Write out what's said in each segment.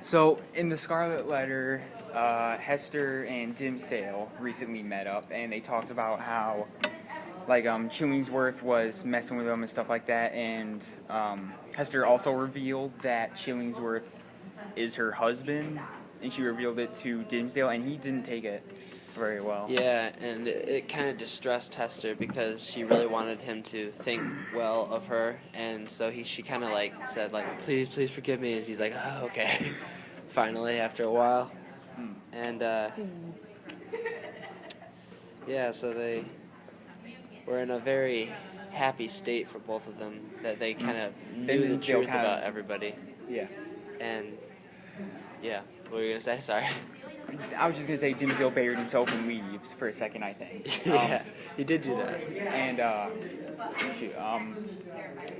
So, in the Scarlet Letter, Hester and Dimsdale recently met up, and they talked about how, Chillingsworth was messing with them and stuff like that, and Hester also revealed that Chillingsworth is her husband, and she revealed it to Dimsdale, and he didn't take it very well. Yeah, and it kind of distressed Hester because she really wanted him to think well of her, and so she kind of said please forgive me, and he's like, oh, okay. Finally, after a while, and yeah, so they were in a very happy state for both of them, that they kind of knew the truth about everybody. Yeah. And yeah, what were you gonna say? Sorry. I was just going to say Dimsdale buried himself in leaves for a second, I think. Yeah, he did do that. And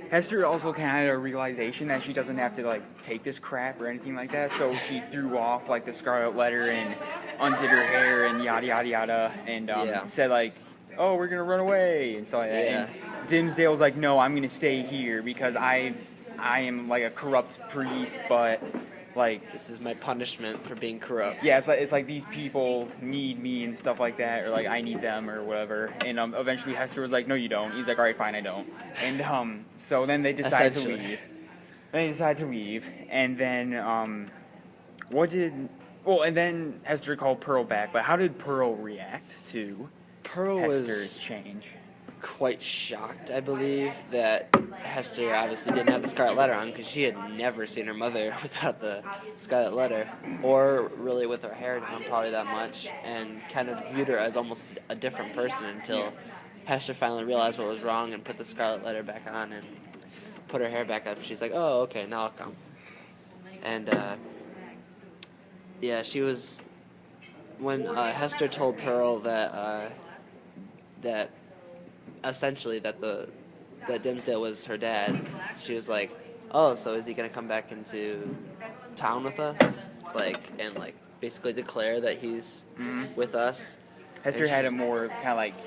Hester also kind of had a realization that she doesn't have to take this crap or anything like that, so she threw off the Scarlet Letter and undid her hair and yada yada yada, and said oh, we're gonna run away and stuff like that. Yeah. And Dimsdale's like, no, I'm gonna stay here because I am a corrupt priest, but this is my punishment for being corrupt. Yeah, it's like these people need me and stuff like that, or I need them or whatever. And eventually Hester was like, no, you don't. He's like, all right, fine, I don't. And so then they decide to leave. And then and then Hester called Pearl back. But how did Pearl react to Hester's change? Quite shocked, I believe, that Hester obviously didn't have the Scarlet Letter on, because she had never seen her mother without the Scarlet Letter, or really with her hair down probably that much, and kind of viewed her as almost a different person until Hester finally realized what was wrong and put the Scarlet Letter back on and put her hair back up. She's like, oh, okay, now I'll come. And yeah, she was, when Hester told Pearl that essentially that Dimsdale was her dad, she was like, oh, so is he gonna come back into town with us, and basically declare that he's with us? Hester had a more kind of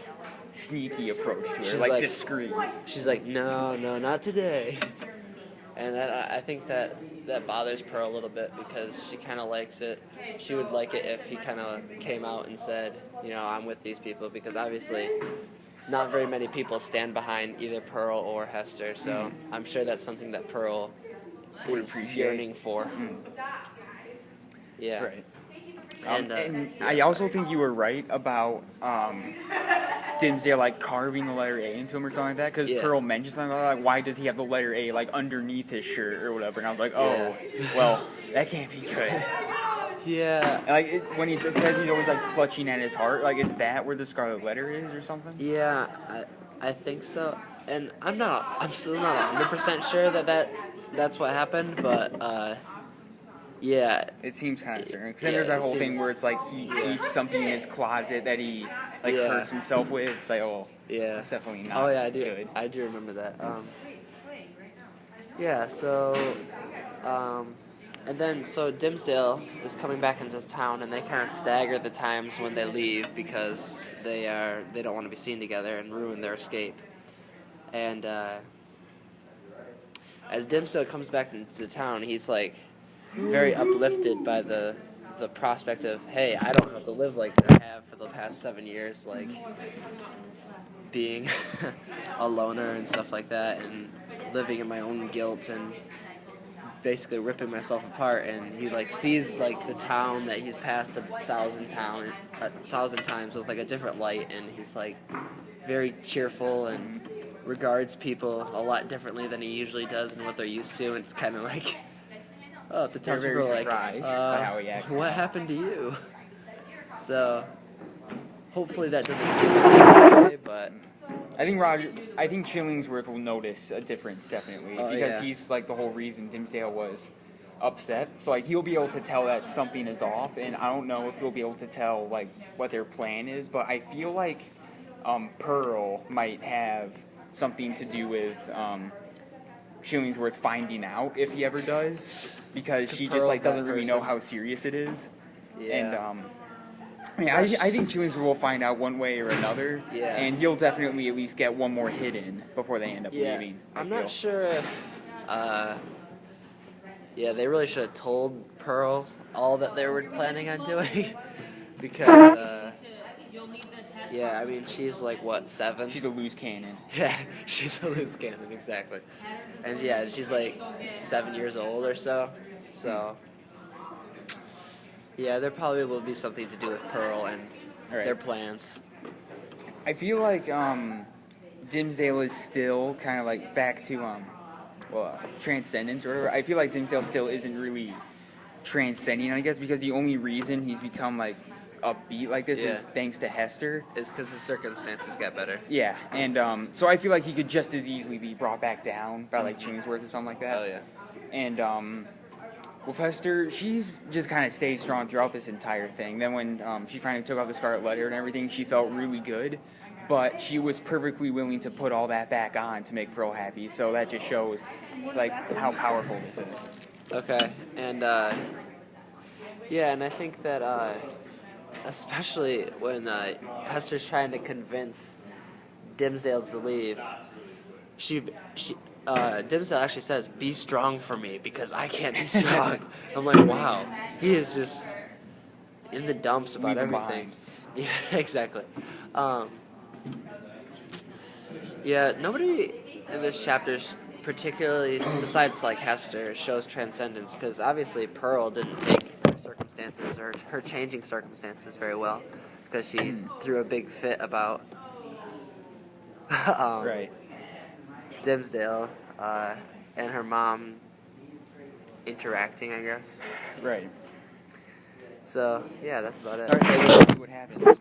sneaky approach to her, discreet. She's like, no, not today. And I think that bothers Pearl a little bit, because she kind of likes it. She would like it if he kind of came out and said, I'm with these people, because obviously not very many people stand behind either Pearl or Hester, so I'm sure that's something that Pearl is yearning for. Yeah. Right. And I also think you were right about Dimsdale carving the letter A into him or something like that, because Pearl mentioned something about why does he have the letter A underneath his shirt or whatever, and I was like, oh, well, that can't be good. Yeah. When he says he's always clutching at his heart, is that where the Scarlet Letter is or something? Yeah, I think so. And I'm still not 100% sure that's what happened, but yeah. It seems kind of certain, because then there's that whole thing where it's he keeps something in his closet that he hurts himself with. It's that's definitely not. Oh yeah, I do. Good. I do remember that. Yeah. So. And then, so Dimsdale is coming back into town, and they kind of stagger the times when they leave, because they don't want to be seen together and ruin their escape. And as Dimsdale comes back into town, he's very uplifted by the prospect of, hey, I don't have to live like I have for the past 7 years, being a loner and stuff like that, and living in my own guilt and basically ripping myself apart. And he sees the town that he's passed 1,000 times with a different light, and he's very cheerful and regards people a lot differently than he usually does and what they're used to. And it's kind of oh, the townspeople are surprised by how he acts. What happened to you? So hopefully that doesn't give him away, but I think Chillingsworth will notice a difference, definitely, because he's the whole reason Dimsdale was upset. So he'll be able to tell that something is off, and I don't know if he'll be able to tell what their plan is, but I feel Pearl might have something to do with Chillingsworth finding out, if he ever does, because she just doesn't really know how serious it is. Yeah. And I think Chillingsworth will find out one way or another, and he'll definitely at least get one more hit in before they end up leaving. I'm not sure if Yeah, they really should have told Pearl all that they were planning on doing, because yeah, I mean she's like what, 7? She's a loose cannon. Yeah, she's a loose cannon, exactly. And yeah, she's like 7 years old or so. So yeah, there probably will be something to do with Pearl and their plans. I feel like Dimsdale is still kind of like back to transcendence or whatever. I feel like Dimsdale still isn't really transcending, I guess, because the only reason he's become like upbeat like this is thanks to Hester. Is because the circumstances got better. Yeah, and so I feel like he could just as easily be brought back down by like Chillingsworth or something like that. Oh yeah. And with Hester, she's just kind of stayed strong throughout this entire thing. Then when she finally took off the Scarlet Letter and everything, she felt really good. But she was perfectly willing to put all that back on to make Pearl happy. So that just shows, like, how powerful this is. Okay, and yeah, and I think that especially when Hester's trying to convince Dimsdale to leave, Dimsdale actually says, "Be strong for me because I can't be strong." I'm like, wow, he is just in the dumps about everything. Yeah, exactly. Yeah, nobody in this chapter, particularly besides like Hester, shows transcendence, because obviously Pearl didn't take her circumstances or her changing circumstances very well, because she threw a big fit about Dimsdale and her mom interacting, I guess. Right. So yeah, that's about it. All right, let's see what happens.